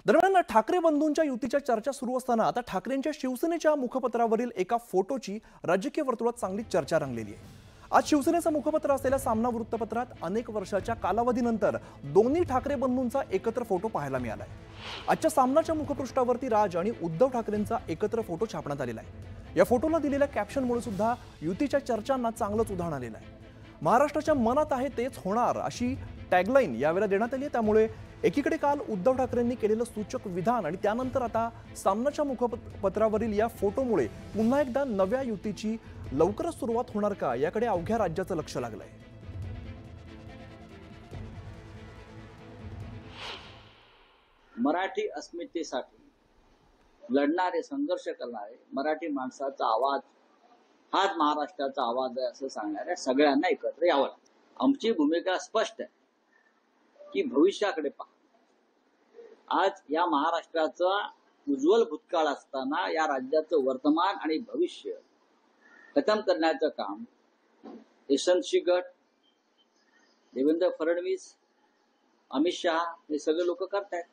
दरम्यान ठाकरे बंधूंच्या युतीच्या चर्चा सुरू असताना आता ठाकरेंच्या शिवसेनेच्या मुखपत्रावरील एका फोटोची राजकीय वर्तुळात चांगली चर्चा रंगलेली आहे। आज शिवसेनेचं मुखपत्र असलेल्या सामना वृत्तपत्रात अनेक वर्षाच्या कालावधीनंतर दोन्ही ठाकरे बंधूंचा एकत्र फोटो पाहायला मिळालाय। आजच्या सामनाच्या मुखपृष्ठावरती राज आणि उद्धव ठाकरेंचा एकत्र फोटो छापण्यात आलेला आहे। या फोटोला दिलेल्या कॅप्शनमुळे सुद्धा युतीच्या चर्चांना चांगलंच उधाण आलेलं आहे। महाराष्ट्राच्या मनात आहे तेच होणार अशी टॅगलाईन यावेळेला देण्यात आली आहे। त्यामुळे एकीकडे काल उद्धव ठाकरेंनी केलेलं सूचक विधान आणि त्यानंतर आता सामनाच्या मुखपत्रावरील या फोटोमुळे पुन्हा एकदा नव्या युतीची लवकरच सुरुवात होणार का याकडे अवघ्या राज्याचं लक्ष लागलंय। मराठी अस्मितेसाठी लढणारे, संघर्ष करणारे मराठी माणसाचा आवाज हाच महाराष्ट्राचा आवाज आहे असं सांगणाऱ्या सगळ्यांना एकत्र यावं लागतं। आमची भूमिका स्पष्ट आहे की भविष्याकडे पहा। आज या महाराष्ट्राचा उज्ज्वल भूतकाळ असताना या राज्याचं वर्तमान आणि भविष्य खतम करण्याचं काम यशवंतसिंह गट, देवेंद्र फडणवीस, अमित शहा हे सगळे लोक करतायत।